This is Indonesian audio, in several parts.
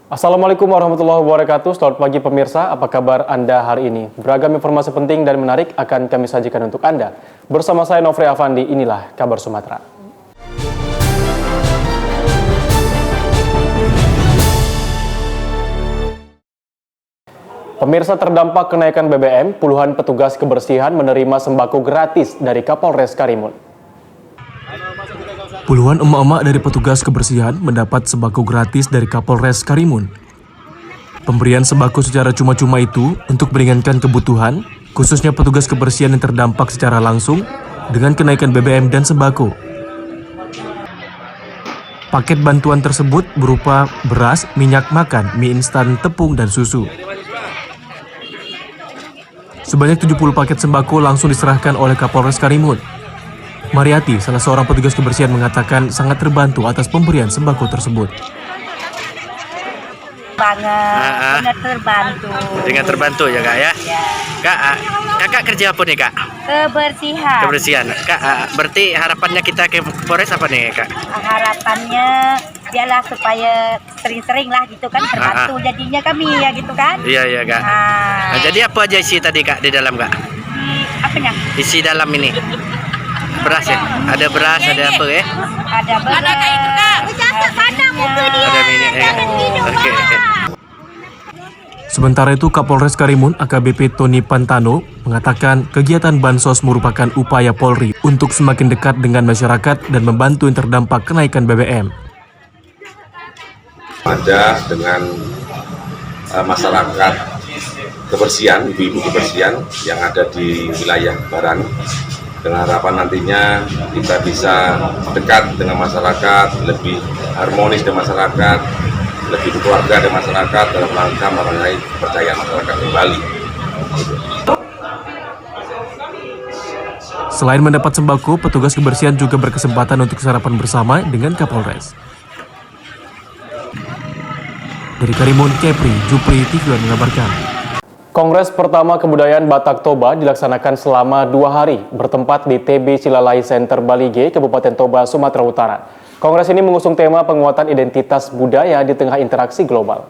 Assalamualaikum warahmatullahi wabarakatuh. Selamat pagi pemirsa, apa kabar Anda hari ini? Beragam informasi penting dan menarik akan kami sajikan untuk Anda. Bersama saya Nofri Afandi, inilah Kabar Sumatera. Pemirsa, terdampak kenaikan BBM, puluhan petugas kebersihan menerima sembako gratis dari Kapolres Karimun. Puluhan emak-emak dari petugas kebersihan mendapat sembako gratis dari Kapolres Karimun. Pemberian sembako secara cuma-cuma itu untuk meringankan kebutuhan, khususnya petugas kebersihan yang terdampak secara langsung dengan kenaikan BBM dan sembako. Paket bantuan tersebut berupa beras, minyak makan, mie instan, tepung, dan susu. Sebanyak 70 paket sembako langsung diserahkan oleh Kapolres Karimun. Mariati, salah seorang petugas kebersihan, mengatakan sangat terbantu atas pemberian sembako tersebut. Banget, terbantu. Dengan terbantu ya kak ya? Ya. Kak, kakak kerja apa nih kak? Kebersihan. Kebersihan. Kak, berarti harapannya kita ke Polres apa nih kak? Harapannya biarlah supaya sering-sering lah gitu kan, terbantu jadinya kami ya gitu kan. Iya kak. Nah, jadi apa aja isi tadi kak di dalam kak? Apanya? Isi dalam ini. Beras ya? Ada beras, ada apa ya? Ada beras. Ada kayak itu kak. Pandang muka dia. Ada minyak ya. Oke. Sementara itu, Kapolres Karimun AKBP Tony Pantano mengatakan kegiatan Bansos merupakan upaya Polri untuk semakin dekat dengan masyarakat dan membantu yang terdampak kenaikan BBM. Ada dengan masyarakat kebersihan, ibu-ibu kebersihan yang ada di wilayah Baran, dengan harapan nantinya kita bisa dekat dengan masyarakat, lebih harmonis dengan masyarakat, lebih berkeluarga dengan masyarakat dalam rangka meraih kepercayaan masyarakat kembali. Selain mendapat sembako, petugas kebersihan juga berkesempatan untuk sarapan bersama dengan Kapolres. Dari Karimun, Kepri, Jupri, TV One mengabarkan. Kongres pertama Kebudayaan Batak Toba dilaksanakan selama 2 hari, bertempat di TB Cilalai Center Balige, Kabupaten Toba, Sumatera Utara. Kongres ini mengusung tema penguatan identitas budaya di tengah interaksi global.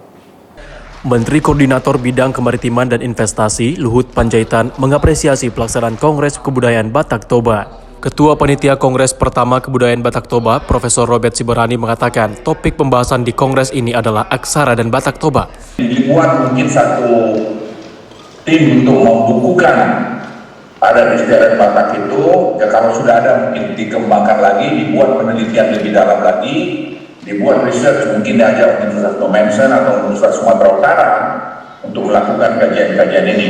Menteri Koordinator Bidang Kemaritiman dan Investasi, Luhut Panjaitan, mengapresiasi pelaksanaan Kongres Kebudayaan Batak Toba. Ketua Panitia Kongres pertama Kebudayaan Batak Toba, Profesor Robert Siberani, mengatakan topik pembahasan di Kongres ini adalah aksara dan Batak Toba. Dibuat mungkin satu tim untuk membukukan ada istilah Batak itu, ya kalau sudah ada mungkin dikembangkan lagi, dibuat penelitian lebih dalam lagi, dibuat research mungkin diajak Universitas Nomensen atau Universitas Sumatera Utara untuk melakukan kajian-kajian ini.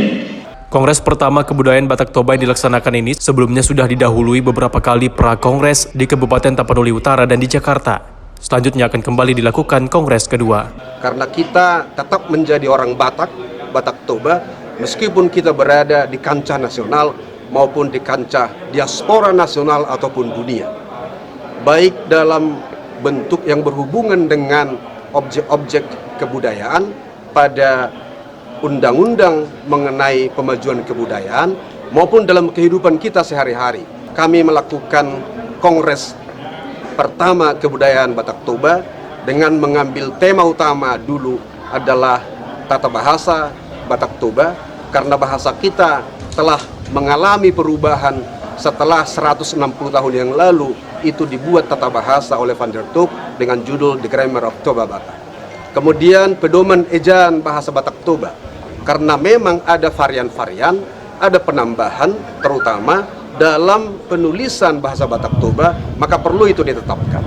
Kongres pertama Kebudayaan Batak Toba yang dilaksanakan ini sebelumnya sudah didahului beberapa kali pra-kongres di Kabupaten Tapanuli Utara dan di Jakarta. Selanjutnya akan kembali dilakukan kongres kedua. Karena kita tetap menjadi orang Batak, Batak Toba, meskipun kita berada di kancah nasional maupun di kancah diaspora nasional ataupun dunia. Baik dalam bentuk yang berhubungan dengan objek-objek kebudayaan pada undang-undang mengenai pemajuan kebudayaan maupun dalam kehidupan kita sehari-hari. Kami melakukan kongres pertama Kebudayaan Batak Toba dengan mengambil tema utama dulu adalah tata bahasa Batak Toba, karena bahasa kita telah mengalami perubahan setelah 160 tahun yang lalu. Itu dibuat tata bahasa oleh Van der Toep dengan judul The Grammar of Toba Batak. Kemudian pedoman ejaan bahasa Batak Toba, karena memang ada varian-varian, ada penambahan terutama dalam penulisan bahasa Batak Toba, maka perlu itu ditetapkan.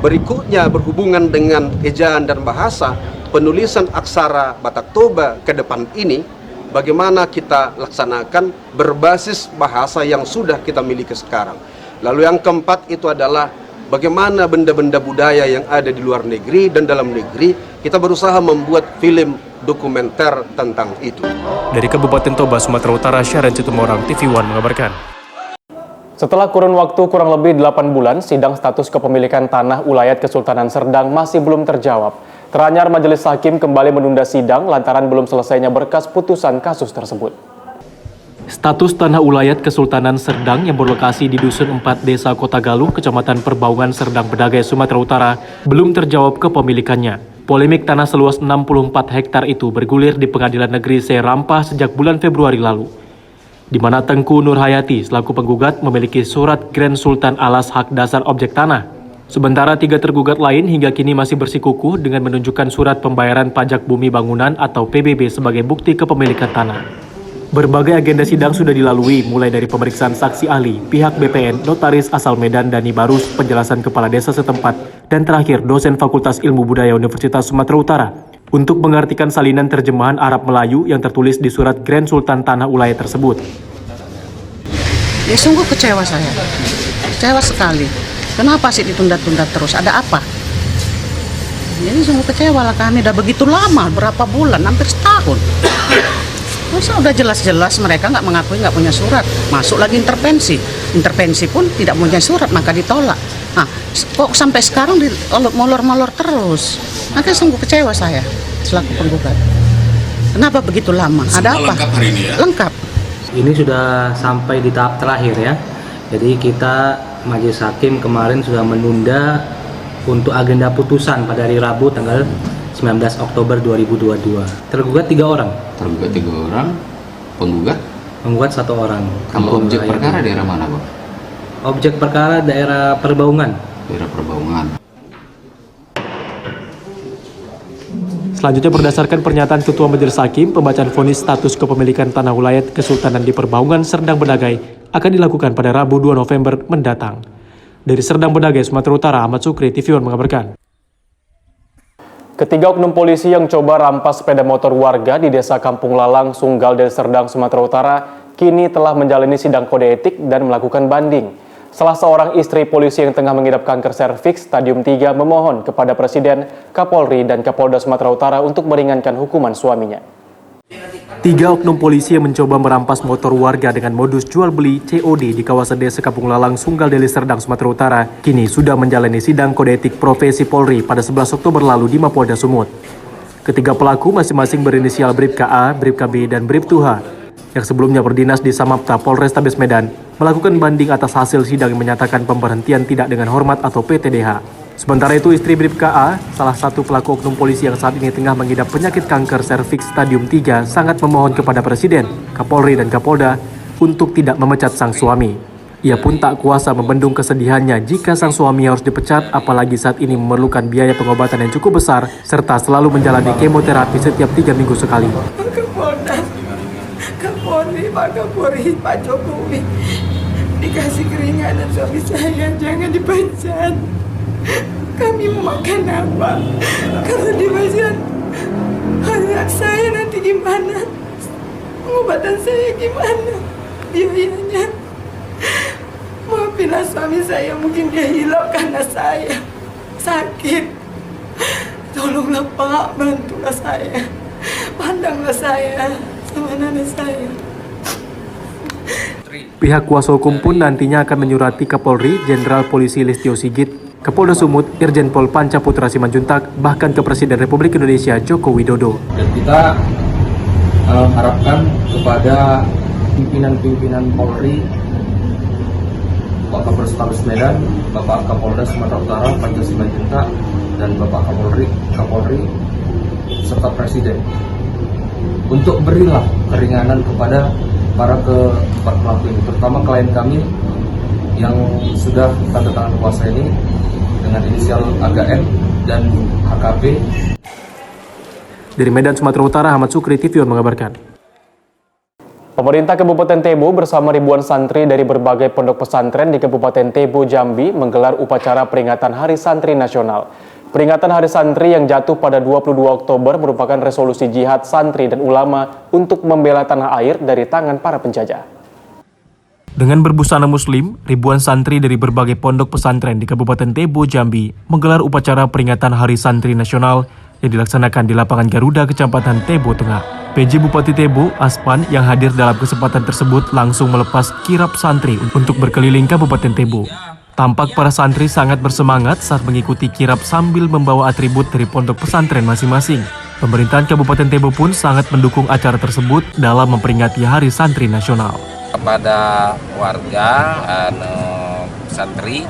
Berikutnya berhubungan dengan ejaan dan bahasa, penulisan aksara Batak Toba ke depan ini, bagaimana kita laksanakan berbasis bahasa yang sudah kita miliki sekarang. Lalu yang keempat itu adalah bagaimana benda-benda budaya yang ada di luar negeri dan dalam negeri, kita berusaha membuat film dokumenter tentang itu. Dari Kabupaten Toba, Sumatera Utara, Syaren Situmorang, TV One mengabarkan. Setelah kurun waktu kurang lebih 8 bulan, sidang status kepemilikan tanah Ulayat Kesultanan Serdang masih belum terjawab. Teranyar Majelis Hakim kembali menunda sidang lantaran belum selesainya berkas putusan kasus tersebut. Status tanah Ulayat Kesultanan Serdang yang berlokasi di Dusun 4 Desa Kota Galuh, Kecamatan Perbaungan, Serdang Bedagai, Sumatera Utara, belum terjawab kepemilikannya. Polemik tanah seluas 64 hektar itu bergulir di Pengadilan Negeri Serampah sejak bulan Februari lalu, di mana Tengku Nurhayati selaku penggugat memiliki surat Grand Sultan alas hak dasar objek tanah. Sementara 3 tergugat lain hingga kini masih bersikukuh dengan menunjukkan surat pembayaran pajak bumi bangunan atau PBB sebagai bukti kepemilikan tanah. Berbagai agenda sidang sudah dilalui, mulai dari pemeriksaan saksi ahli, pihak BPN, notaris asal Medan Dani Barus, penjelasan kepala desa setempat, dan terakhir dosen Fakultas Ilmu Budaya Universitas Sumatera Utara untuk mengartikan salinan terjemahan Arab Melayu yang tertulis di surat Grand Sultan Tanah Ulayat tersebut. Ya sungguh kecewa saya, kecewa sekali. Kenapa sih ditunda-tunda terus? Ada apa? Jadi sungguh kecewa lah kami, udah begitu lama, berapa bulan, hampir setahun. Masa udah jelas-jelas mereka nggak mengakui nggak punya surat, masuk lagi intervensi. Intervensi pun tidak punya surat, maka ditolak. Nah, kok sampai sekarang molor-molor terus? Makanya sungguh kecewa saya selaku penggugat. Kenapa begitu lama? Ada apa? Lengkap hari ini ya? Lengkap. Ini sudah sampai di tahap terakhir ya. Jadi kita Majelis Hakim kemarin sudah menunda untuk agenda putusan pada hari Rabu tanggal 19 Oktober 2022. Tergugat 3 orang. Tergugat 3 orang, penggugat? Penggugat 1 orang. Kalau objek perkara daerah mana, Pak? Objek perkara daerah Perbaungan. Daerah Perbaungan. Selanjutnya berdasarkan pernyataan Ketua Majelis Hakim, pembacaan vonis status kepemilikan tanah wilayah Kesultanan di Perbaungan, Serdang Bedagai akan dilakukan pada Rabu 2 November mendatang. Dari Serdang Bedagai, Sumatera Utara, Ahmad Sukri, TV One mengabarkan. Ketiga oknum polisi yang coba rampas sepeda motor warga di Desa Kampung Lalang, Sunggal, Deli Serdang, Sumatera Utara, kini telah menjalani sidang kode etik dan melakukan banding. Salah seorang istri polisi yang tengah mengidap kanker serviks stadium 3 memohon kepada Presiden, Kapolri, dan Kapolda Sumatera Utara untuk meringankan hukuman suaminya. 3 oknum polisi yang mencoba merampas motor warga dengan modus jual beli COD di kawasan Desa Kampung Lalang, Sunggal, Deli Serdang, Sumatera Utara, kini sudah menjalani sidang kode etik profesi Polri pada 11 Oktober lalu di Mapolda Sumut. Ketiga pelaku masing-masing berinisial Bribka A, Bribka B, dan Bribtu H, yang sebelumnya berdinas di Samapta Polrestabes Medan, melakukan banding atas hasil sidang yang menyatakan pemberhentian tidak dengan hormat atau PTDH. Sementara itu, istri Bribka A, salah satu pelaku oknum polisi yang saat ini tengah mengidap penyakit kanker serviks stadium 3, sangat memohon kepada Presiden, Kapolri, dan Kapolda untuk tidak memecat sang suami. Ia pun tak kuasa membendung kesedihannya jika sang suami harus dipecat, apalagi saat ini memerlukan biaya pengobatan yang cukup besar, serta selalu menjalani kemoterapi setiap 3 minggu sekali. Kapolri, Pak Kapolri, Pak Jokowi, dikasih keringanan suami saya, jangan dipecat. Kami mau makan apa? Kalau dipecat, anak saya nanti gimana? Pengobatan saya gimana? Biayanya. Maafkanlah suami saya, mungkin dia hilang karena saya sakit. Tolonglah Pak, bantulah saya. Pandanglah saya sama anak saya. Pihak kuasa hukum pun nantinya akan menyurati Kapolri Jenderal Polisi Listio Sigit, Kapolda Sumut Irjen Pol Panca Putra Simanjuntak, bahkan ke Presiden Republik Indonesia Joko Widodo. Dan kita harapkan kepada pimpinan-pimpinan Polri, Bapak Polrestabes Medan, Bapak Kapolda Sumatera Utara Panca Simanjuntak, dan Bapak Kapolri serta Presiden untuk berilah keringanan kepada para keempat pelaku ini, terutama klien kami yang sudah tanda tangan kuasa ini dengan inisial AGM dan HKP. Dari Medan, Sumatera Utara, Ahmad Sukri, TV One mengabarkan. Pemerintah Kabupaten Tebo bersama ribuan santri dari berbagai pondok pesantren di Kabupaten Tebo, Jambi menggelar upacara peringatan Hari Santri Nasional. Peringatan Hari Santri yang jatuh pada 22 Oktober merupakan resolusi jihad santri dan ulama untuk membela tanah air dari tangan para penjajah. Dengan berbusana muslim, ribuan santri dari berbagai pondok pesantren di Kabupaten Tebo, Jambi menggelar upacara peringatan Hari Santri Nasional yang dilaksanakan di lapangan Garuda, Kecamatan Tebo Tengah. PJ Bupati Tebo, Aspan, yang hadir dalam kesempatan tersebut langsung melepas kirap santri untuk berkeliling Kabupaten Tebo. Tampak para santri sangat bersemangat saat mengikuti kirap sambil membawa atribut dari pondok pesantren masing-masing. Pemerintahan Kabupaten Tebo pun sangat mendukung acara tersebut dalam memperingati Hari Santri Nasional. Kepada warga santri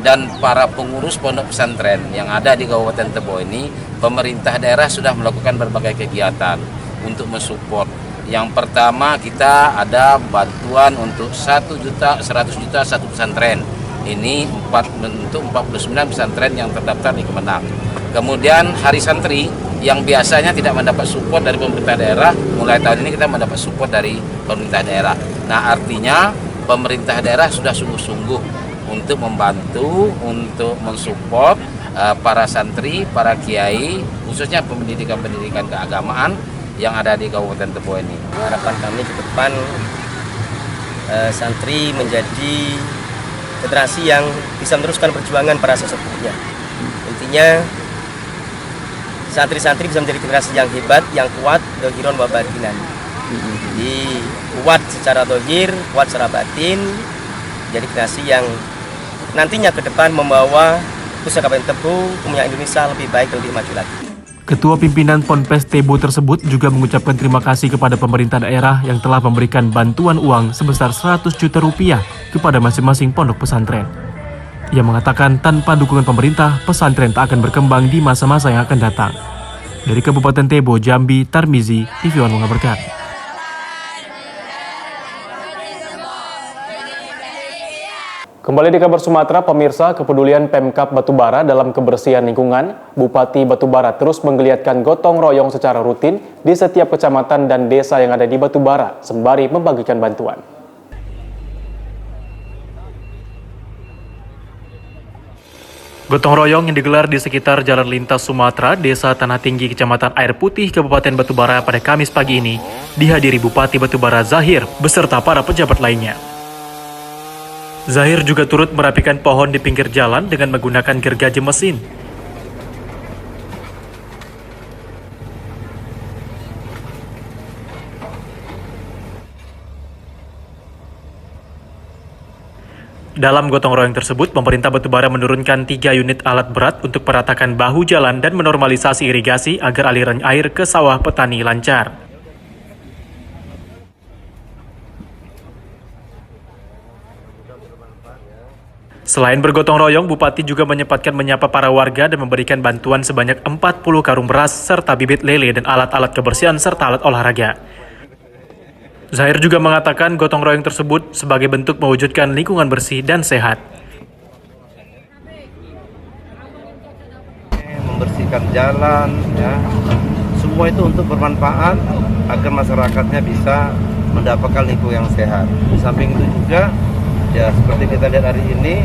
dan para pengurus pondok pesantren yang ada di Kabupaten Tebo ini, pemerintah daerah sudah melakukan berbagai kegiatan untuk mensupport. Yang pertama, kita ada bantuan untuk 1 juta, 100 juta satu pesantren. Ini untuk 49 pesantren yang terdaftar di Kemenang. Kemudian Hari Santri yang biasanya tidak mendapat support dari pemerintah daerah, mulai tahun ini kita mendapat support dari pemerintah daerah. Nah, artinya pemerintah daerah sudah sungguh-sungguh untuk membantu, untuk mensupport para santri, para kiai, khususnya pendidikan-pendidikan keagamaan yang ada di Kabupaten Tebo ini. Harapan kami ke depan santri menjadi generasi yang bisa meneruskan perjuangan para sesepuhnya. Intinya santri-santri bisa menjadi generasi yang hebat, yang kuat, dohiron wa batinan. Jadi kuat secara dohir, kuat secara batin, jadi generasi yang nantinya ke depan membawa khususnya Kabupaten Tebo punya Indonesia lebih baik, lebih maju lagi. Ketua pimpinan Ponpes Tebo tersebut juga mengucapkan terima kasih kepada pemerintah daerah yang telah memberikan bantuan uang sebesar 100 juta rupiah kepada masing-masing pondok pesantren. Ia mengatakan tanpa dukungan pemerintah, pesantren tak akan berkembang di masa-masa yang akan datang. Dari Kabupaten Tebo, Jambi, Tarmizi, TV One mengabarkan. Kembali di kabar Sumatera, pemirsa, kepedulian Pemkab Batubara dalam kebersihan lingkungan, Bupati Batubara terus menggeliatkan gotong royong secara rutin di setiap kecamatan dan desa yang ada di Batubara, sembari membagikan bantuan. Gotong royong yang digelar di sekitar Jalan Lintas Sumatera, Desa Tanah Tinggi, Kecamatan Air Putih, Kabupaten Batubara pada Kamis pagi ini, dihadiri Bupati Batubara Zahir beserta para pejabat lainnya. Zahir juga turut merapikan pohon di pinggir jalan dengan menggunakan gergaji mesin. Dalam gotong royong tersebut, pemerintah Batubara menurunkan 3 unit alat berat untuk meratakan bahu jalan dan menormalisasi irigasi agar aliran air ke sawah petani lancar. Selain bergotong royong, Bupati juga menyempatkan menyapa para warga dan memberikan bantuan sebanyak 40 karung beras serta bibit lele dan alat-alat kebersihan serta alat olahraga. Zahir juga mengatakan gotong royong tersebut sebagai bentuk mewujudkan lingkungan bersih dan sehat. Membersihkan jalan, ya, semua itu untuk bermanfaat agar masyarakatnya bisa mendapatkan lingkungan yang sehat. Di samping itu juga, ya seperti kita lihat hari ini,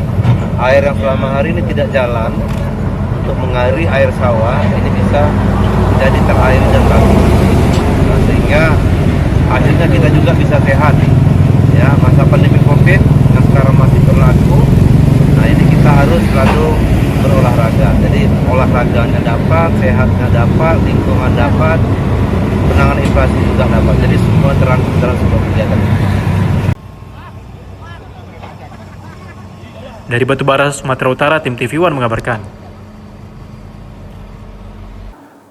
air yang selama hari ini tidak jalan untuk mengairi air sawah, ini bisa jadi terairi dan bagus. Nah, sehingga akhirnya kita juga bisa sehat. Ya, masa pandemi COVID yang sekarang masih berlaku, nah ini kita harus selalu berolahraga. Jadi olahraganya dapat, sehatnya dapat, lingkungan dapat, penanganan inflasi juga dapat. Jadi semua terangkum dalam sebuah kegiatan. Dari Batubara, Sumatera Utara, tim TV One mengabarkan.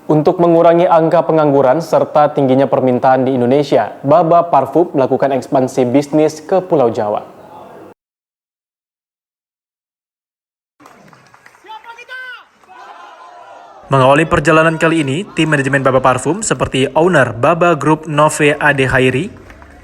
Untuk mengurangi angka pengangguran serta tingginya permintaan di Indonesia, Baba Parfum melakukan ekspansi bisnis ke Pulau Jawa. Mengawali perjalanan kali ini, tim manajemen Baba Parfum seperti owner Baba Group Nove Ade Hairi,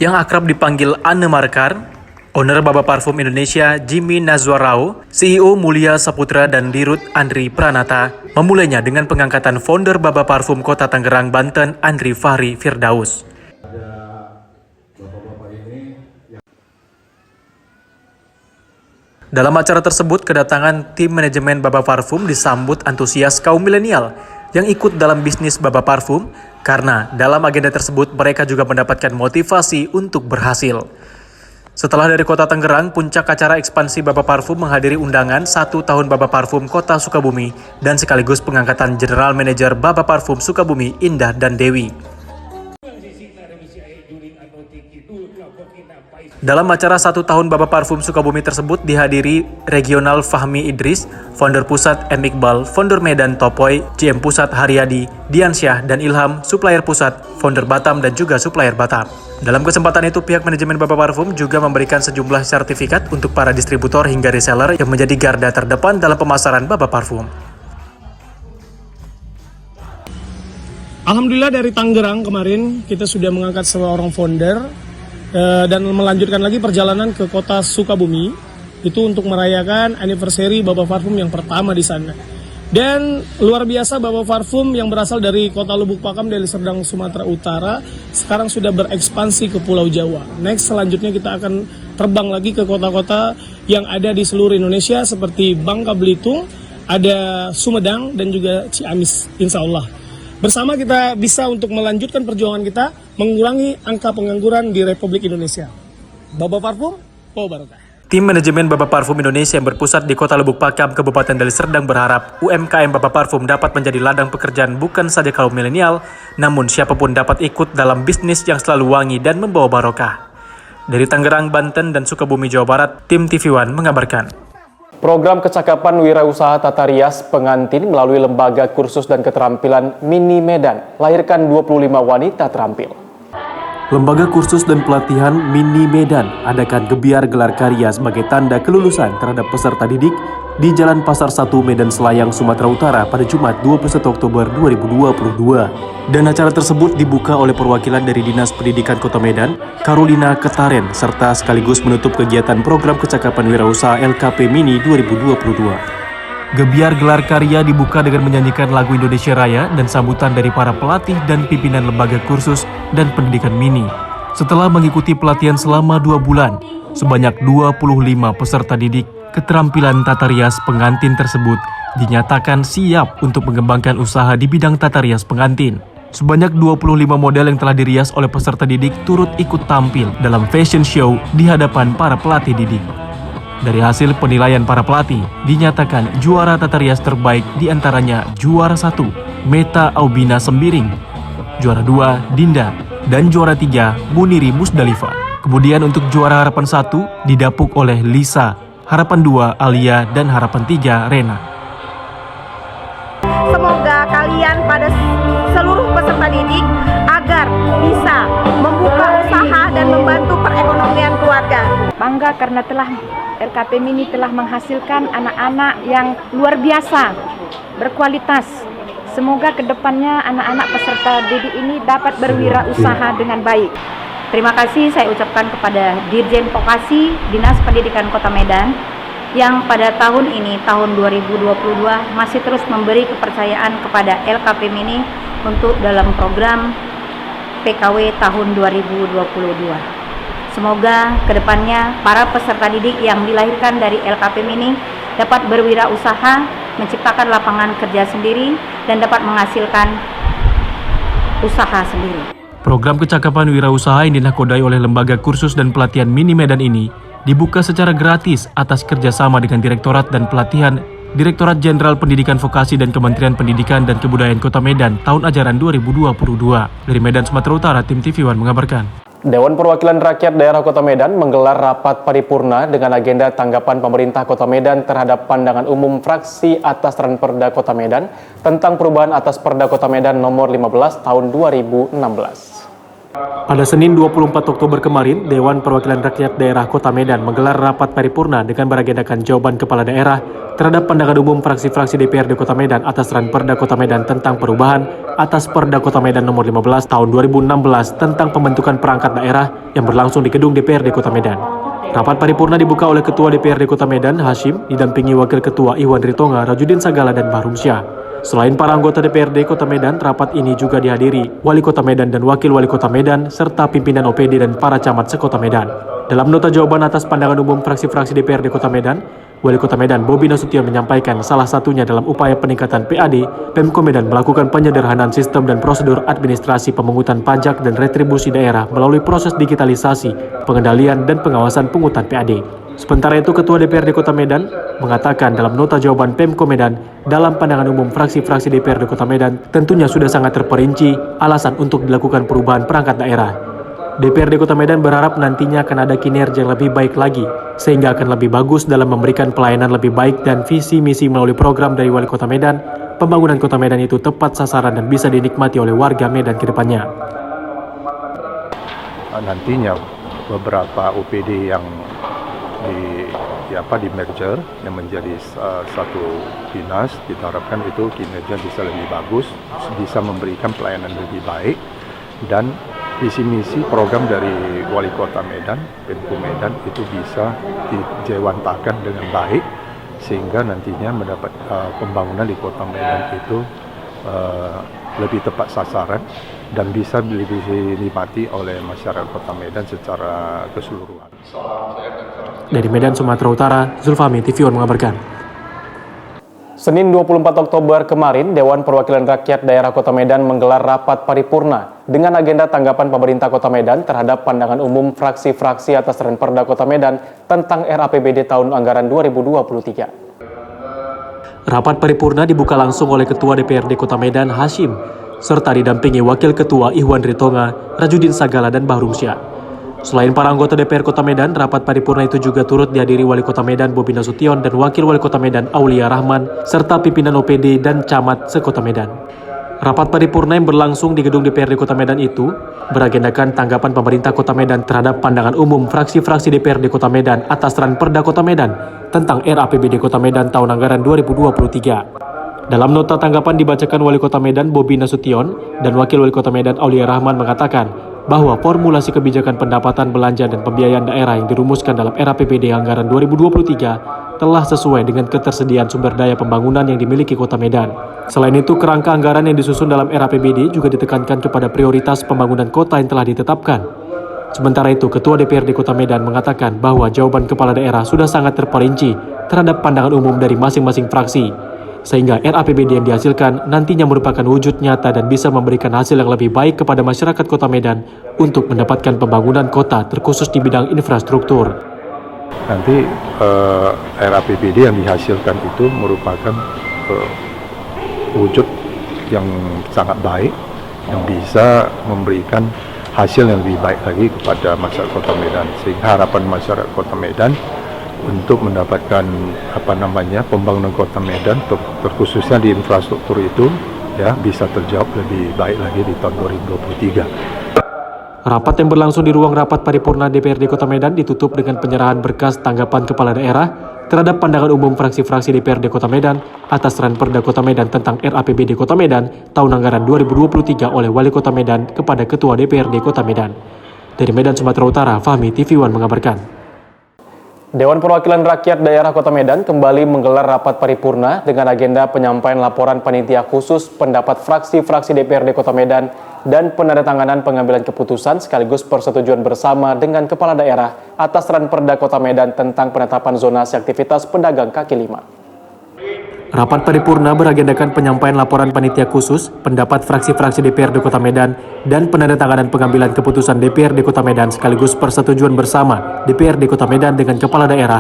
yang akrab dipanggil Anne Markar, owner Baba Parfum Indonesia Jimmy Nazwarao, CEO Mulia Saputra dan Dirut Andri Pranata, memulainya dengan pengangkatan founder Baba Parfum Kota Tangerang, Banten, Andri Fahri Firdaus. Dalam acara tersebut, kedatangan tim manajemen Baba Parfum disambut antusias kaum milenial yang ikut dalam bisnis Baba Parfum, karena dalam agenda tersebut mereka juga mendapatkan motivasi untuk berhasil. Setelah dari Kota Tangerang, puncak acara ekspansi Baba Parfum menghadiri undangan 1 tahun Baba Parfum Kota Sukabumi dan sekaligus pengangkatan General Manager Baba Parfum Sukabumi, Indah dan Dewi. Dalam acara 1 tahun Baba Parfum Sukabumi tersebut dihadiri Regional Fahmi Idris, Founder Pusat M. Iqbal, Founder Medan Topoy, GM Pusat Haryadi, Diansyah, dan Ilham, Supplier Pusat, Founder Batam, dan juga Supplier Batam. Dalam kesempatan itu, pihak manajemen Baba Parfum juga memberikan sejumlah sertifikat untuk para distributor hingga reseller yang menjadi garda terdepan dalam pemasaran Baba Parfum. Alhamdulillah dari Tangerang kemarin kita sudah mengangkat seorang founder dan melanjutkan lagi perjalanan ke kota Sukabumi itu untuk merayakan anniversary Baba Parfum yang pertama di sana. Dan luar biasa, Baba Parfum yang berasal dari kota Lubuk Pakam dari Serdang, Sumatera Utara sekarang sudah berekspansi ke Pulau Jawa. Next selanjutnya kita akan terbang lagi ke kota-kota yang ada di seluruh Indonesia seperti Bangka Belitung, ada Sumedang dan juga Ciamis, insya Allah. Bersama kita bisa untuk melanjutkan perjuangan kita mengurangi angka pengangguran di Republik Indonesia. Baba Parfum, bawa barokah. Tim manajemen Baba Parfum Indonesia yang berpusat di Kota Lubuk Pakam, Kabupaten Deli Serdang berharap UMKM Baba Parfum dapat menjadi ladang pekerjaan bukan saja kaum milenial, namun siapapun dapat ikut dalam bisnis yang selalu wangi dan membawa barokah. Dari Tangerang, Banten, dan Sukabumi, Jawa Barat, tim TV One mengabarkan. Program kecakapan wirausaha tata rias pengantin melalui lembaga kursus dan keterampilan Mini Medan lahirkan 25 wanita terampil. Lembaga kursus dan pelatihan Mini Medan adakan gebiar gelar karya sebagai tanda kelulusan terhadap peserta didik di Jalan Pasar 1 Medan Selayang, Sumatera Utara pada Jumat 21 Oktober 2022. Dan acara tersebut dibuka oleh perwakilan dari Dinas Pendidikan Kota Medan, Carolina Ketaren, serta sekaligus menutup kegiatan program kecakapan wirausaha LKP Mini 2022. Gebiar gelar karya dibuka dengan menyanyikan lagu Indonesia Raya dan sambutan dari para pelatih dan pimpinan lembaga kursus dan pendidikan Mini. Setelah mengikuti pelatihan selama 2 bulan, sebanyak 25 peserta didik keterampilan tata rias pengantin tersebut dinyatakan siap untuk mengembangkan usaha di bidang tata rias pengantin. Sebanyak 25 model yang telah dirias oleh peserta didik turut ikut tampil dalam fashion show di hadapan para pelatih didik. Dari hasil penilaian para pelatih, dinyatakan juara tata rias terbaik diantaranya juara 1, Meta Aubina Sembiring, juara 2, Dinda, dan juara 3, Muniri Musdalifa. Kemudian untuk juara harapan 1 didapuk oleh Lisa, harapan 2, Alia, dan harapan 3, Rena. Semoga kalian pada seluruh peserta didik agar bisa membuka usaha dan membantu perekonomian keluarga. Bangga karena LKP Mini telah menghasilkan anak-anak yang luar biasa, berkualitas. Semoga kedepannya anak-anak peserta didik ini dapat berwirausaha dengan baik. Terima kasih saya ucapkan kepada Dirjen Vokasi Dinas Pendidikan Kota Medan yang pada tahun ini, tahun 2022, masih terus memberi kepercayaan kepada LKP Mini untuk dalam program PKW tahun 2022. Semoga kedepannya para peserta didik yang dilahirkan dari LKP Mini dapat berwirausaha, menciptakan lapangan kerja sendiri, dan dapat menghasilkan usaha sendiri. Program kecakapan wirausaha yang dinakodai oleh Lembaga Kursus dan Pelatihan Mini Medan ini dibuka secara gratis atas kerjasama dengan Direktorat dan Pelatihan Direktorat Jenderal Pendidikan Vokasi dan Kementerian Pendidikan dan Kebudayaan Kota Medan tahun ajaran 2022. Dari Medan, Sumatera Utara, tim TV One mengabarkan. Dewan Perwakilan Rakyat Daerah Kota Medan menggelar rapat paripurna dengan agenda tanggapan pemerintah Kota Medan terhadap pandangan umum fraksi atas Ranperda Kota Medan tentang perubahan atas Perda Kota Medan nomor 15 tahun 2016. Pada Senin 24 Oktober kemarin, Dewan Perwakilan Rakyat Daerah Kota Medan menggelar rapat paripurna dengan beragendakan jawaban Kepala Daerah terhadap pandangan umum fraksi-fraksi DPRD Kota Medan atas Ranperda Kota Medan tentang perubahan atas Perda Kota Medan nomor 15 tahun 2016 tentang pembentukan perangkat daerah yang berlangsung di gedung DPRD Kota Medan. Rapat paripurna dibuka oleh Ketua DPRD Kota Medan, Hashim, didampingi Wakil Ketua Iwan Ritonga, Rajudin Sagala, dan Bahrumsyah. Selain para anggota DPRD Kota Medan, rapat ini juga dihadiri Wali Kota Medan dan Wakil Wali Kota Medan, serta pimpinan OPD dan para camat sekota Medan. Dalam nota jawaban atas pandangan umum fraksi-fraksi DPRD Kota Medan, Wali Kota Medan Bobi Nasution menyampaikan salah satunya dalam upaya peningkatan PAD, Pemko Medan melakukan penyederhanaan sistem dan prosedur administrasi pemungutan pajak dan retribusi daerah melalui proses digitalisasi, pengendalian dan pengawasan pungutan PAD. Sementara itu, Ketua DPRD Kota Medan mengatakan dalam nota jawaban Pemko Medan, dalam pandangan umum fraksi-fraksi DPRD Kota Medan tentunya sudah sangat terperinci alasan untuk dilakukan perubahan perangkat daerah. DPRD Kota Medan berharap nantinya akan ada kinerja yang lebih baik lagi, sehingga akan lebih bagus dalam memberikan pelayanan lebih baik dan visi misi melalui program dari Wali Kota Medan, pembangunan Kota Medan itu tepat sasaran dan bisa dinikmati oleh warga Medan ke depannya. Nantinya beberapa OPD yang di merger yang menjadi satu dinas, kita harapkan itu kinerja bisa lebih bagus, bisa memberikan pelayanan lebih baik, dan visi misi program dari Wali Kota Medan, Pemko Medan itu bisa dijewantahkan dengan baik sehingga nantinya mendapat pembangunan di Kota Medan itu lebih tepat sasaran dan bisa lebih dinikmati oleh masyarakat Kota Medan secara keseluruhan. Dari Medan, Sumatera Utara, Zulfahmi, TV One mengabarkan. Senin 24 Oktober kemarin, Dewan Perwakilan Rakyat Daerah Kota Medan menggelar rapat paripurna dengan agenda tanggapan pemerintah Kota Medan terhadap pandangan umum fraksi-fraksi atas Renperda Kota Medan tentang RAPBD tahun anggaran 2023. Rapat paripurna dibuka langsung oleh Ketua DPRD Kota Medan, Hashim, serta didampingi Wakil Ketua Ihwan Ritonga, Rajudin Sagala, dan Bahrumsyah. Selain para anggota DPR Kota Medan, rapat paripurna itu juga turut dihadiri Wali Kota Medan Bobi Nasution dan Wakil Wali Kota Medan Aulia Rahman, serta pimpinan OPD dan camat se-Kota Medan. Rapat paripurna yang berlangsung di gedung DPRD Kota Medan itu beragendakan tanggapan pemerintah Kota Medan terhadap pandangan umum fraksi-fraksi DPRD Kota Medan atas Ranperda Kota Medan tentang RAPBD Kota Medan tahun anggaran 2023. Dalam nota tanggapan dibacakan Wali Kota Medan Bobi Nasution dan Wakil Wali Kota Medan Aulia Rahman mengatakan bahwa formulasi kebijakan pendapatan belanja dan pembiayaan daerah yang dirumuskan dalam RAPBD anggaran 2023 telah sesuai dengan ketersediaan sumber daya pembangunan yang dimiliki Kota Medan. Selain itu, kerangka anggaran yang disusun dalam RAPBD juga ditekankan kepada prioritas pembangunan kota yang telah ditetapkan. Sementara itu, Ketua DPRD Kota Medan mengatakan bahwa jawaban kepala daerah sudah sangat terperinci terhadap pandangan umum dari masing-masing fraksi, sehingga RAPBD yang dihasilkan nantinya merupakan wujud nyata dan bisa memberikan hasil yang lebih baik kepada masyarakat Kota Medan untuk mendapatkan pembangunan kota terkhusus di bidang infrastruktur. Nanti RAPBD yang dihasilkan itu merupakan wujud yang sangat baik yang bisa memberikan hasil yang lebih baik lagi kepada masyarakat Kota Medan, sehingga harapan masyarakat Kota Medan untuk mendapatkan pembangunan Kota Medan terkhususnya di infrastruktur itu ya bisa terjawab lebih baik lagi di tahun 2023. Rapat yang berlangsung di ruang rapat paripurna DPRD Kota Medan ditutup dengan penyerahan berkas tanggapan kepala daerah terhadap pandangan umum fraksi-fraksi DPRD Kota Medan atas Ranperda Kota Medan tentang RAPBD Kota Medan tahun anggaran 2023 oleh Wali Kota Medan kepada Ketua DPRD Kota Medan. Dari Medan, Sumatera Utara, Fahmi, TV One mengabarkan. Dewan Perwakilan Rakyat Daerah Kota Medan kembali menggelar rapat paripurna dengan agenda penyampaian laporan panitia khusus pendapat fraksi-fraksi DPRD Kota Medan dan penandatanganan pengambilan keputusan sekaligus persetujuan bersama dengan kepala daerah atas Ranperda Kota Medan tentang penetapan zonasi aktivitas pedagang kaki lima. Rapat paripurna beragendakan penyampaian laporan panitia khusus, pendapat fraksi-fraksi DPRD Kota Medan, dan penandatanganan pengambilan keputusan DPRD Kota Medan sekaligus persetujuan bersama DPRD Kota Medan dengan kepala daerah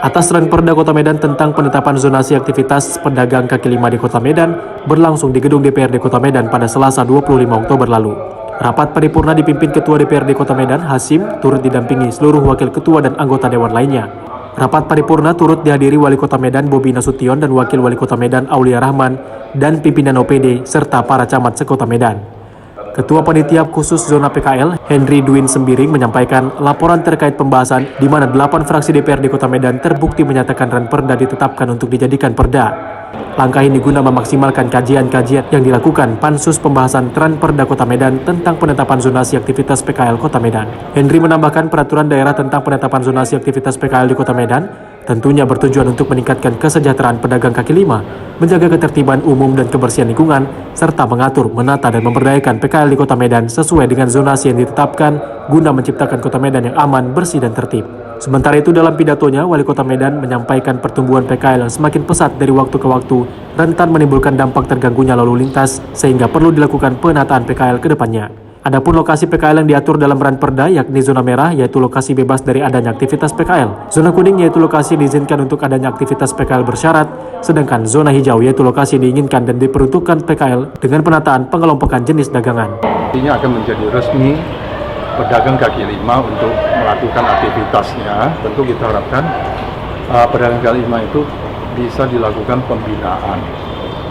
atas Ranperda Kota Medan tentang penetapan zonasi aktivitas pedagang kaki lima di Kota Medan berlangsung di gedung DPRD Kota Medan pada Selasa 25 Oktober lalu. Rapat paripurna dipimpin Ketua DPRD Kota Medan, Hashim, turut didampingi seluruh wakil ketua dan anggota dewan lainnya. Rapat paripurna turut dihadiri Wali Kota Medan Bobi Nasution dan Wakil Wali Kota Medan Aulia Rahman dan pimpinan OPD serta para camat se-Kota Medan. Ketua Panitia Khusus Zona PKL, Henry Dwin Sembiring, menyampaikan laporan terkait pembahasan di mana 8 fraksi DPRD Kota Medan terbukti menyatakan Ranperda ditetapkan untuk dijadikan perda. Langkah ini guna memaksimalkan kajian-kajian yang dilakukan Pansus Pembahasan Ranperda Kota Medan tentang penetapan zonasi aktivitas PKL Kota Medan. Henry menambahkan peraturan daerah tentang penetapan zonasi aktivitas PKL di Kota Medan tentunya bertujuan untuk meningkatkan kesejahteraan pedagang kaki lima, menjaga ketertiban umum dan kebersihan lingkungan, serta mengatur, menata, dan memberdayakan PKL di Kota Medan sesuai dengan zonasi yang ditetapkan guna menciptakan Kota Medan yang aman, bersih, dan tertib. Sementara itu, dalam pidatonya, Wali Kota Medan menyampaikan pertumbuhan PKL yang semakin pesat dari waktu ke waktu rentan menimbulkan dampak terganggunya lalu lintas sehingga perlu dilakukan penataan PKL ke depannya. Adapun lokasi PKL yang diatur dalam Ranperda yakni zona merah yaitu lokasi bebas dari adanya aktivitas PKL, zona kuning yaitu lokasi diizinkan untuk adanya aktivitas PKL bersyarat, sedangkan zona hijau yaitu lokasi diinginkan dan diperuntukkan PKL dengan penataan pengelompokan jenis dagangan. Ini akan menjadi resmi pedagang kaki lima untuk melakukan aktivitasnya. Tentu kita harapkan pedagang kaki lima itu bisa dilakukan pembinaan,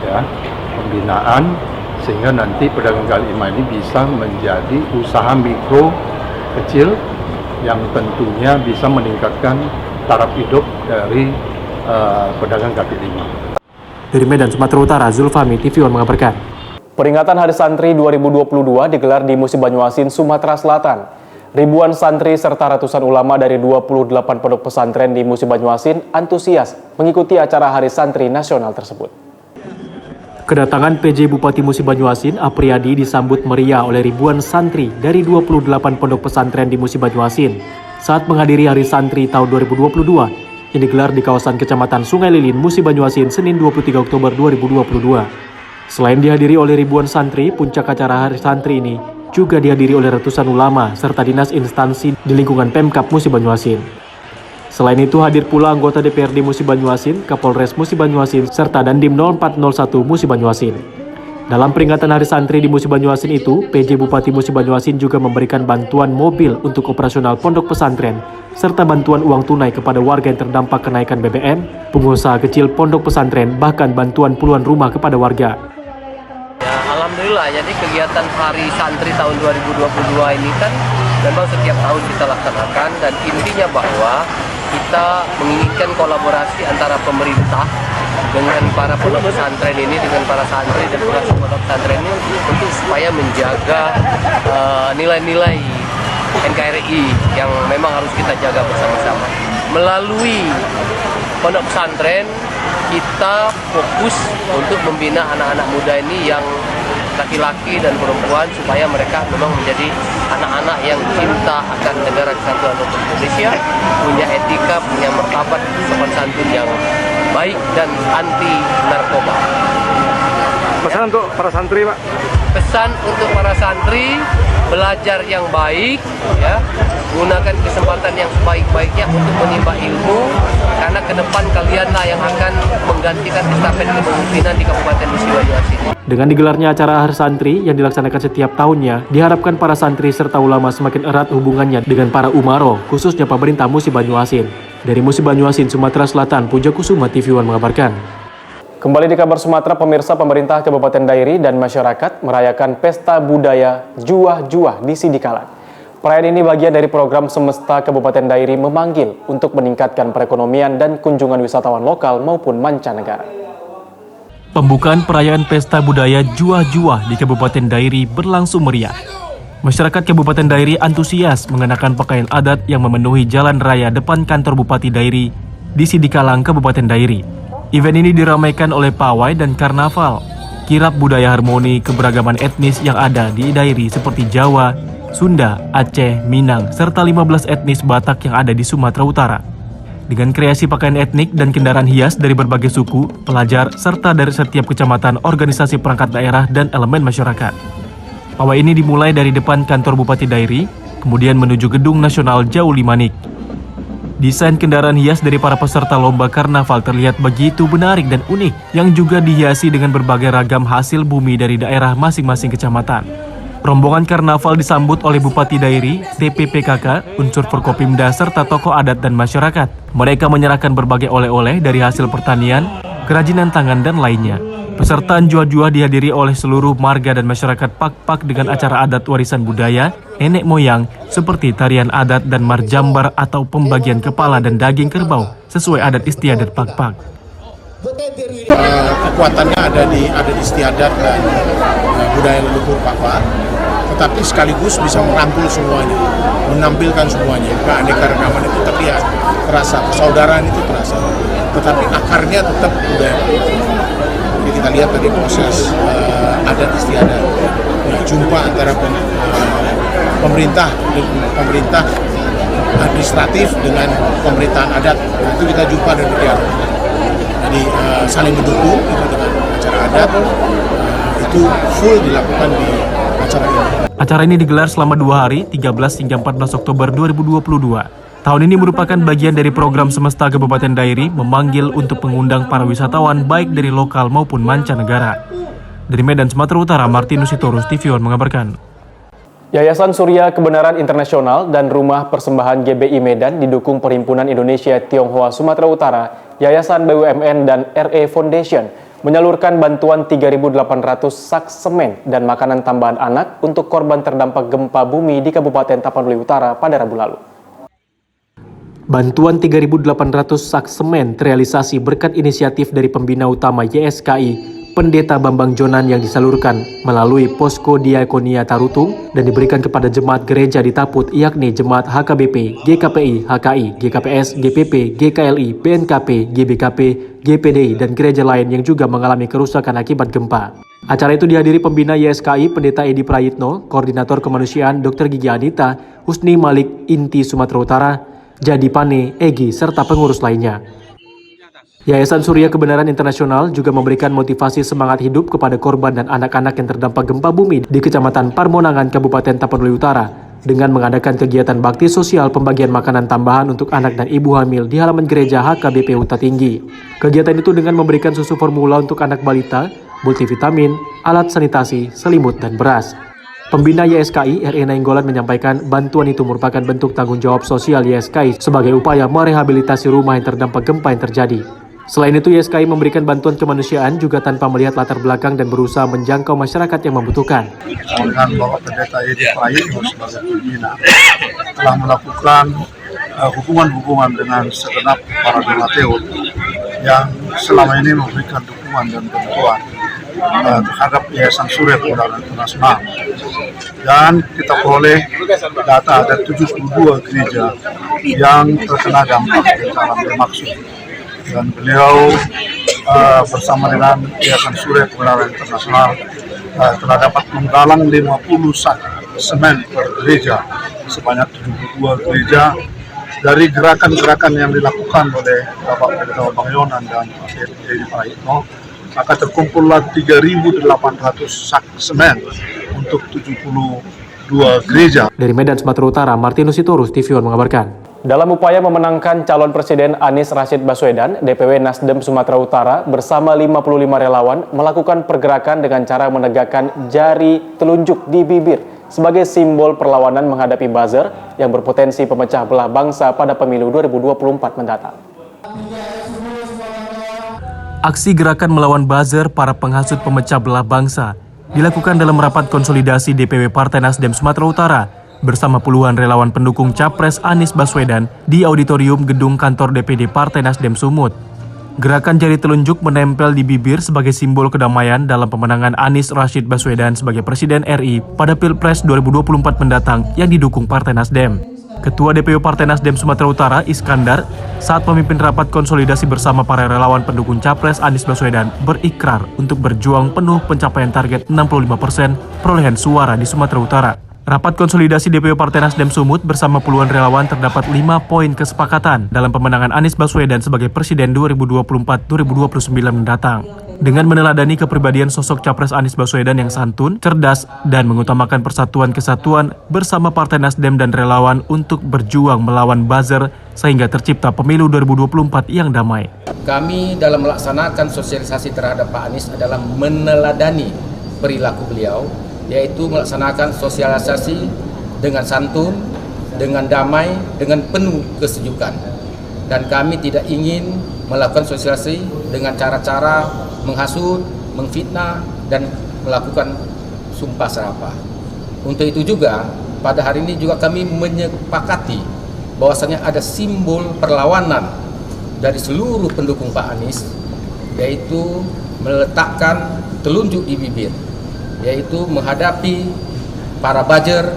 ya, pembinaan sehingga nanti pedagang kaki lima ini bisa menjadi usaha mikro kecil yang tentunya bisa meningkatkan taraf hidup dari pedagang kaki lima. Dari Medan, Sumatera Utara, Zulfami, TV One mengabarkan. Peringatan Hari Santri 2022 digelar di Musi Banyuasin, Sumatera Selatan. Ribuan santri serta ratusan ulama dari 28 pondok pesantren di Musi Banyuasin antusias mengikuti acara Hari Santri Nasional tersebut. Kedatangan PJ Bupati Musi Banyuasin, Apriyadi, disambut meriah oleh ribuan santri dari 28 pondok pesantren di Musi Banyuasin saat menghadiri Hari Santri tahun 2022 yang digelar di kawasan Kecamatan Sungai Lilin, Musi Banyuasin, Senin 23 Oktober 2022. Selain dihadiri oleh ribuan santri, puncak acara Hari Santri ini juga dihadiri oleh ratusan ulama serta dinas instansi di lingkungan Pemkab Musi Banyuasin. Selain itu hadir pula anggota DPRD Musi Banyuasin, Kapolres Musi Banyuasin, serta Dandim 0401 Musi Banyuasin. Dalam peringatan Hari Santri di Musi Banyuasin itu, PJ Bupati Musi Banyuasin juga memberikan bantuan mobil untuk operasional pondok pesantren, serta bantuan uang tunai kepada warga yang terdampak kenaikan BBM, pengusaha kecil pondok pesantren, bahkan bantuan puluhan rumah kepada warga. Ya, alhamdulillah, jadi kegiatan Hari Santri tahun 2022 ini kan memang setiap tahun kita laksanakan, dan intinya bahwa kita menginginkan kolaborasi antara pemerintah dengan para pondok pesantren ini, dengan para santri dan pengasuh pondok pesantren ini untuk supaya menjaga nilai-nilai NKRI yang memang harus kita jaga bersama-sama. Melalui pondok pesantren kita fokus untuk membina anak-anak muda ini yang laki-laki dan perempuan supaya mereka memang menjadi anak-anak yang cinta akan negara kesatuan Republik Indonesia, punya etika, punya martabat sopan santun yang baik dan anti narkoba. Pesan untuk para santri, Pak? Pesan untuk para santri, belajar yang baik, ya, gunakan kesempatan yang sebaik-baiknya untuk menimba ilmu, karena ke depan kalianlah yang akan menggantikan estafet kepemimpinan di Kabupaten Musi Banyuasin. Dengan digelarnya acara Hari Santri yang dilaksanakan setiap tahunnya, diharapkan para santri serta ulama semakin erat hubungannya dengan para umaro, khususnya pemerintah Musi Banyuasin. Dari Musi Banyuasin, Sumatera Selatan, Puja Kusuma, TV One mengabarkan. Kembali di kabar Sumatera, pemirsa, pemerintah Kabupaten Dairi dan masyarakat merayakan pesta budaya Juah-Juah di Sidikalang. Perayaan ini bagian dari program Semesta Kabupaten Dairi memanggil untuk meningkatkan perekonomian dan kunjungan wisatawan lokal maupun mancanegara. Pembukaan perayaan pesta budaya Juah-Juah di Kabupaten Dairi berlangsung meriah. Masyarakat Kabupaten Dairi antusias mengenakan pakaian adat yang memenuhi jalan raya depan kantor Bupati Dairi di Sidikalang, Kabupaten Dairi. Event ini diramaikan oleh pawai dan karnaval, kirap budaya harmoni keberagaman etnis yang ada di Dairi seperti Jawa, Sunda, Aceh, Minang, serta 15 etnis Batak yang ada di Sumatera Utara. Dengan kreasi pakaian etnik dan kendaraan hias dari berbagai suku, pelajar, serta dari setiap kecamatan, organisasi perangkat daerah, dan elemen masyarakat. Pawai ini dimulai dari depan kantor Bupati Dairi, kemudian menuju Gedung Nasional Jauli Manik. Desain kendaraan hias dari para peserta lomba karnaval terlihat begitu menarik dan unik, yang juga dihiasi dengan berbagai ragam hasil bumi dari daerah masing-masing kecamatan. Rombongan karnaval disambut oleh Bupati Dairi, TPPKK, unsur Forkopimda, serta tokoh adat dan masyarakat. Mereka menyerahkan berbagai oleh-oleh dari hasil pertanian, kerajinan tangan, dan lainnya. Pesertaan Juah-Juah dihadiri oleh seluruh marga dan masyarakat Pak-Pak dengan acara adat warisan budaya, nenek moyang, seperti tarian adat dan marjambar atau pembagian kepala dan daging kerbau sesuai adat istiadat Pak-Pak. Kekuatannya ada di istiadat dan budaya leluhur Pak-Pak, tetapi sekaligus bisa merangkul semuanya, menampilkan semuanya. Keanekaragaman itu terlihat, terasa, persaudaraan itu terasa, tetapi akarnya tetap budaya. Jadi kita lihat tadi proses adat istiadat, jumpa antara pemerintah administratif dengan pemerintahan adat. Itu kita jumpa dan berdialog. Jadi saling mendukung itu dengan acara adat, itu full dilakukan di acara ini. Acara ini digelar selama 2 hari, 13 hingga 14 Oktober 2022. Tahun ini merupakan bagian dari program Semesta Kabupaten Dairi memanggil untuk mengundang para wisatawan baik dari lokal maupun mancanegara. Dari Medan, Sumatera Utara, Martinus Sitorus, TV One mengabarkan. Yayasan Surya Kebenaran Internasional dan Rumah Persembahan GBI Medan didukung Perhimpunan Indonesia Tionghoa Sumatera Utara, Yayasan BUMN dan RE Foundation menyalurkan bantuan 3.800 sak semen dan makanan tambahan anak untuk korban terdampak gempa bumi di Kabupaten Tapanuli Utara pada Rabu lalu. Bantuan 3.800 sak semen terrealisasi berkat inisiatif dari pembina utama YSKI, Pendeta Bambang Jonan yang disalurkan melalui Posko Diakonia Tarutung dan diberikan kepada jemaat gereja di Taput, yakni jemaat HKBP, GKPI, HKI, GKPS, GPP, GKLI, BNKP, GBKP, GPDI, dan gereja lain yang juga mengalami kerusakan akibat gempa. Acara itu dihadiri pembina YSKI Pendeta Edi Prayitno, Koordinator Kemanusiaan Dr. Gigi Anita, Husni Malik Inti Sumatera Utara, Jadi Pane, Egi, serta pengurus lainnya. Yayasan Surya Kebenaran Internasional juga memberikan motivasi semangat hidup kepada korban dan anak-anak yang terdampak gempa bumi di Kecamatan Parmonangan, Kabupaten Tapanuli Utara, dengan mengadakan kegiatan bakti sosial pembagian makanan tambahan untuk anak dan ibu hamil di halaman gereja HKBP Huta Tinggi. Kegiatan itu dengan memberikan susu formula untuk anak balita, multivitamin, alat sanitasi, selimut, dan beras. Pembina YSKI RE Nainggolan menyampaikan bantuan itu merupakan bentuk tanggung jawab sosial YSKI sebagai upaya merehabilitasi rumah yang terdampak gempa yang terjadi. Selain itu, YSKI memberikan bantuan kemanusiaan juga tanpa melihat latar belakang dan berusaha menjangkau masyarakat yang membutuhkan. Dengan Bapak Pendeta Edi Prayitno sebagai pembina telah melakukan hubungan-hubungan dengan segenap para donatur yang selama ini memberikan dukungan dan bantuan terhadap Yayasan Surya Kebenaran Internasional. Dan kita peroleh data ada 72 gereja yang terkena dampak bencana bermaksud. Dan beliau bersama dengan Yayasan Surya Kebenaran Internasional telah dapat menggalang 50 sak semen per gereja sebanyak 72 gereja dari gerakan-gerakan yang dilakukan oleh Bapak Pendeta Bambang Jonan dan Pak Edi Prayitno. Maka terkumpullah 3.800 sak semen untuk 72 gereja. Dari Medan, Sumatera Utara, Martinus Sitorus, TV One mengabarkan. Dalam upaya memenangkan calon Presiden Anies Rashid Baswedan, DPW Nasdem Sumatera Utara bersama 55 relawan melakukan pergerakan dengan cara menegakkan jari telunjuk di bibir sebagai simbol perlawanan menghadapi buzzer yang berpotensi pemecah belah bangsa pada pemilu 2024 mendatang. Aksi gerakan melawan buzzer para penghasut pemecah belah bangsa dilakukan dalam rapat konsolidasi DPW Partai Nasdem Sumatera Utara bersama puluhan relawan pendukung Capres Anies Baswedan di auditorium gedung kantor DPD Partai Nasdem Sumut. Gerakan jari telunjuk menempel di bibir sebagai simbol kedamaian dalam pemenangan Anies Rashid Baswedan sebagai Presiden RI pada Pilpres 2024 mendatang yang didukung Partai Nasdem. Ketua DPW Partai Nasdem Sumatera Utara, Iskandar, saat memimpin rapat konsolidasi bersama para relawan pendukung Capres Anies Baswedan berikrar untuk berjuang penuh pencapaian target 65% perolehan suara di Sumatera Utara. Rapat konsolidasi DPW Partai Nasdem Sumut bersama puluhan relawan terdapat 5 poin kesepakatan dalam pemenangan Anies Baswedan sebagai Presiden 2024-2029 mendatang. Dengan meneladani kepribadian sosok Capres Anies Baswedan yang santun, cerdas, dan mengutamakan persatuan kesatuan bersama Partai Nasdem dan relawan untuk berjuang melawan buzzer sehingga tercipta pemilu 2024 yang damai. Kami dalam melaksanakan sosialisasi terhadap Pak Anies adalah meneladani perilaku beliau, yaitu melaksanakan sosialisasi dengan santun, dengan damai, dengan penuh kesejukan. Dan kami tidak ingin melakukan sosialisasi dengan cara-cara menghasut, memfitnah, dan melakukan sumpah serapah. Untuk itu juga, pada hari ini juga kami menyepakati bahwasanya ada simbol perlawanan dari seluruh pendukung Pak Anies, yaitu meletakkan telunjuk di bibir, yaitu menghadapi para buzzer,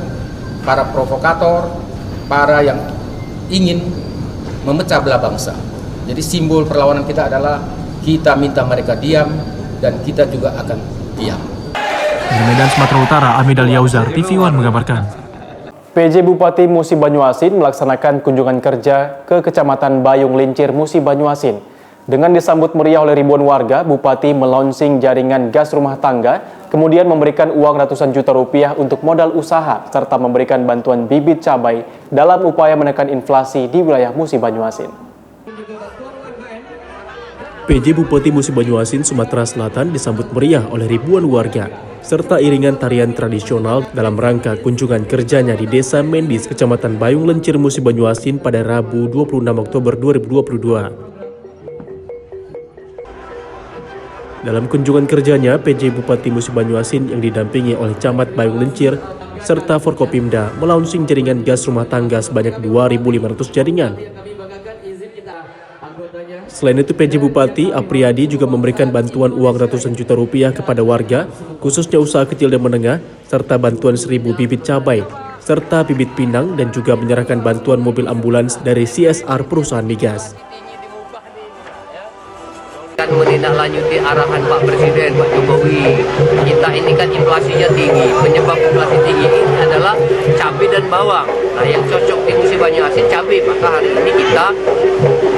para provokator, para yang ingin memecah belah bangsa. Jadi simbol perlawanan kita adalah kita minta mereka diam dan kita juga akan diam. Dari Medan, Sumatera Utara, Amidal Yauzar, TV One mengabarkan. PJ Bupati Musi Banyuasin melaksanakan kunjungan kerja ke Kecamatan Bayung Lincir, Musi Banyuasin. Dengan disambut meriah oleh ribuan warga, Bupati melonsing jaringan gas rumah tangga, kemudian memberikan uang ratusan juta rupiah untuk modal usaha, serta memberikan bantuan bibit cabai dalam upaya menekan inflasi di wilayah Musi Banyuasin. PJ Bupati Musi Banyuasin, Sumatera Selatan disambut meriah oleh ribuan warga, serta iringan tarian tradisional dalam rangka kunjungan kerjanya di Desa Mendis, Kecamatan Bayung Lencir, Musi Banyuasin pada Rabu 26 Oktober 2022. Dalam kunjungan kerjanya, PJ Bupati Musi Banyuasin yang didampingi oleh Camat Bayung Lencir serta Forkopimda melaunching jaringan gas rumah tangga sebanyak 2.500 jaringan. Selain itu, PJ Bupati Apriyadi juga memberikan bantuan uang ratusan juta rupiah kepada warga, khususnya usaha kecil dan menengah, serta bantuan 1.000 bibit cabai, serta bibit pinang, dan juga menyerahkan bantuan mobil ambulans dari CSR perusahaan migas. Kan menindaklanjuti arahan Pak Presiden, Pak Jokowi. Kita ini kan inflasinya tinggi. Penyebab inflasi tinggi ini adalah cabai dan bawang. Nah, yang cocok di Musi Banyuasin cabai. Maka hari ini kita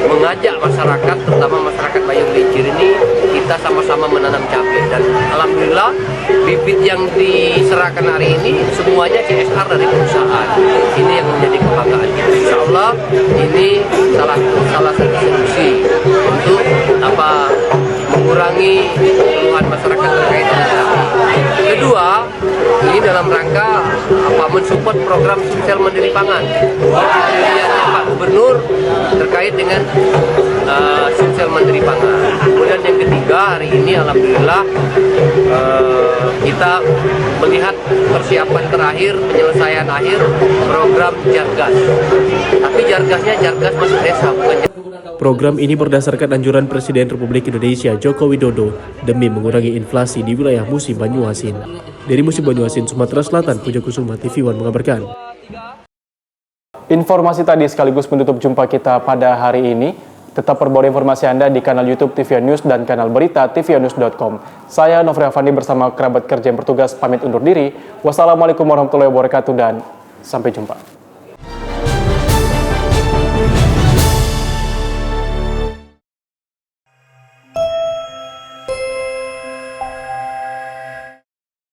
mengajak masyarakat, terutama masyarakat Bayung Lencir ini, kita sama-sama menanam cabai. Dan alhamdulillah bibit yang diserahkan hari ini semuanya CSR dari perusahaan. Ini yang menjadi kebanggaan kita. Insya Allah ini salah satu solusi untuk mengurangi keluhan masyarakat terkait dengan cabai. Kedua, ini dalam rangka mensupport program sosial mandiri pangan. Pilihannya Pak Gubernur terkait dengan sosial mandiri pangan. Kemudian yang ketiga, hari ini alhamdulillah kita melihat persiapan terakhir, penyelesaian akhir program Jargas. Tapi Jargasnya Jargas masuk desa, bukan Program ini berdasarkan anjuran Presiden Republik Indonesia Joko Widodo demi mengurangi inflasi di wilayah Musi Banyuasin. Dari Musi Banyuasin, Sumatera Selatan, Puja Kusuma, TV One mengabarkan. Informasi tadi sekaligus menutup jumpa kita pada hari ini. Tetap perbarui informasi Anda di kanal YouTube TVN News dan kanal berita tvnews.com. Saya Nofri Afandi bersama kerabat kerja yang bertugas pamit undur diri. Wassalamualaikum warahmatullahi wabarakatuh dan sampai jumpa.